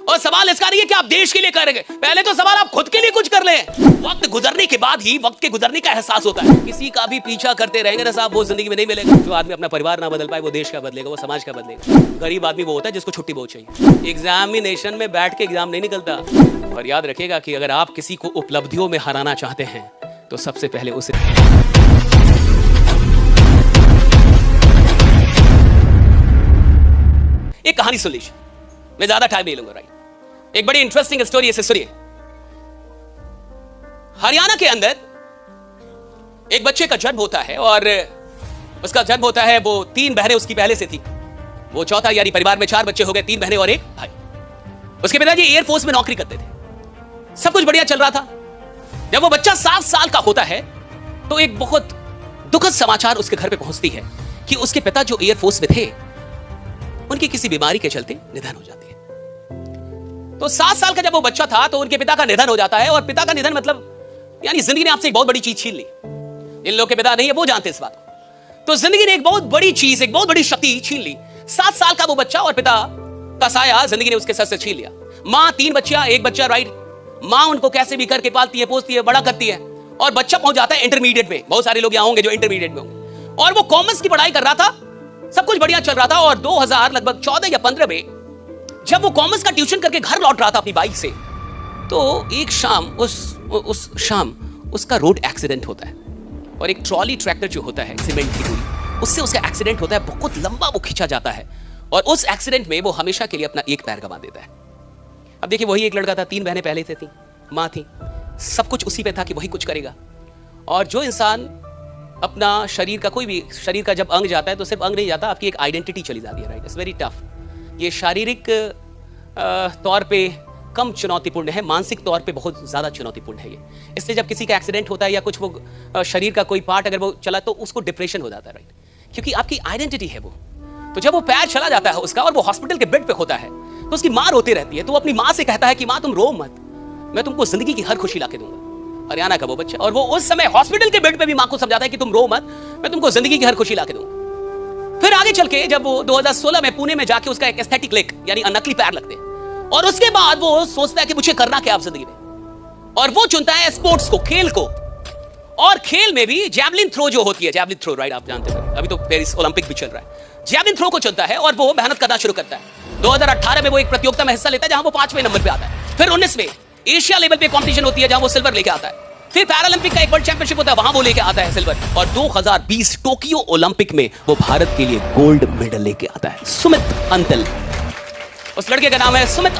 और सवाल इसका नहीं है कि आप देश के लिए करेंगे, पहले तो सवाल आप खुद के लिए कुछ कर ले। वक्त गुजरने के बाद ही वक्त के गुजरने का एहसास होता है। किसी का भी पीछा करते रहेंगे ना साहब, वो जिंदगी में नहीं मिलेगा। जो आदमी अपना परिवार ना बदल पाए वो देश का बदलेगा, वो समाज का बदलेगा। गरीब आदमी वो होता है जिसको छुट्टी बहुत चाहिए। एग्जामिनेशन में बैठ के एग्जाम नहीं निकलता। और याद रखिएगा कि अगर आप किसी को उपलब्धियों में हराना चाहते हैं तो सबसे पहले उसे एक कहानी सुन लीजिए, मैं ज्यादा टाइम नहीं लूंगा। राइट, एक बड़ी इंटरेस्टिंग स्टोरी है, सुनिए। हरियाणा के अंदर एक बच्चे का जन्म होता है और उसका जन्म होता है, वो 3 बहनें उसकी पहले से थी, वो चौथा, यानी परिवार में 4 बच्चे हो गए, 3 बहनें और एक भाई। उसके पिताजी एयरफोर्स में नौकरी करते थे, सब कुछ बढ़िया चल रहा था। जब वो बच्चा 7 साल का होता है तो एक बहुत दुखद समाचार उसके घर पे पहुंचती है कि उसके पिता जो एयरफोर्स में थे उनकी किसी बीमारी के चलते निधन हो जाती है। तो 7 साल का जब वो बच्चा था तो उनके पिता का निधन हो जाता है। और पिता का निधन मतलब यानी जिंदगी ने आपसे एक बहुत बड़ी चीज छीन ली। जिन लोगों के पिता नहीं है वो जानते इस बात को। तो जिंदगी ने एक बहुत बड़ी चीज, एक बहुत बड़ी शक्ति छीन ली। 7 साल का वो बच्चा और पिता का साया जिंदगी ने उसके सर से छीन लिया। माँ 3 बच्चियां, 1 बच्चा। राइट, माँ उनको कैसे भी करके पालती है, पोसती है, बड़ा करती है और बच्चा पहुंच जाता है इंटरमीडिएट में। बहुत सारे लोग यहाँ होंगे जो इंटरमीडिएट में होंगे। और वो कॉमर्स की पढ़ाई कर रहा था, सब कुछ बढ़िया चल रहा था। और 2000 लगभग 14 या 15 में जब वो कॉमर्स का ट्यूशन करके घर लौट रहा था अपनी बाइक से, तो एक शाम उस शाम उसका रोड एक्सीडेंट होता है। और एक ट्रॉली ट्रैक्टर जो होता है सीमेंट की पूरी, उससे उसका एक्सीडेंट होता है। बहुत लंबा वो खींचा जाता है और उस एक्सीडेंट में वो हमेशा के लिए अपना एक पैर गंवा देता है। अब देखिए, वही एक लड़का था, 3 बहनें पहले से थी, माँ थी, सब कुछ उसी पे था कि वही कुछ करेगा। और जो इंसान अपना शरीर का, कोई भी शरीर का जब अंग जाता है तो सिर्फ अंग नहीं जाता, आपकी एक आइडेंटिटी चली जाती है। Right, it's very tough. ये शारीरिक तौर पे कम चुनौतीपूर्ण है, मानसिक तौर पे बहुत ज्यादा चुनौतीपूर्ण है ये। इसलिए जब किसी का एक्सीडेंट होता है या कुछ वो शरीर का कोई पार्ट अगर वो चला तो उसको डिप्रेशन हो जाता है। राइट, क्योंकि आपकी आइडेंटिटी है वो। तो जब वो पैर चला जाता है उसका और वो हॉस्पिटल के बेड पे होता है तो उसकी माँ रोती रहती है। तो वो अपनी माँ से कहता है कि माँ तुम रो मत, मैं तुमको जिंदगी की हर खुशी लाके दूंगा। हरियाणा का वो बच्चा, और वो उस समय हॉस्पिटल के बेड पे भी माँ को समझाता है कि तुम रो मत, मैं तुमको जिंदगी की हर खुशी लाके दूंगा। फिर आगे चल के जब वो 2016 में पुणे में जाके उसका एक एस्थेटिक लेग यानी नकली पैर लगते हैं और उसके बाद वो सोचता है कि मुझे करना क्या अब जिंदगी में। और वो चुनता है स्पोर्ट्स को, खेल को। और खेल में भी जैवलिन थ्रो जो होती है, जैवलिन थ्रो, राइट, आप जानते हो, अभी तो पेरिस ओलंपिक भी चल रहा है। जैवलिन थ्रो को चुनता है और वो मेहनत करना शुरू करता है। 2018 में वो एक प्रतियोगिता में हिस्सा लेता है जहां वो 5वें नंबर पे आता है। फिर 19 में एशिया लेवल पे कंपटीशन होती है जहां वो सिल्वर लेके आता है। फिर पैरालंपिक का एक वर्ल्ड चैंपियनशिप होता है, वहां वो लेके आता है सिल्वर। और 2020 टोक्यो ओलंपिक में वो भारत के लिए गोल्ड मेडल लेके आता है। सुमित अंतल, उस लड़के का नाम है सुमित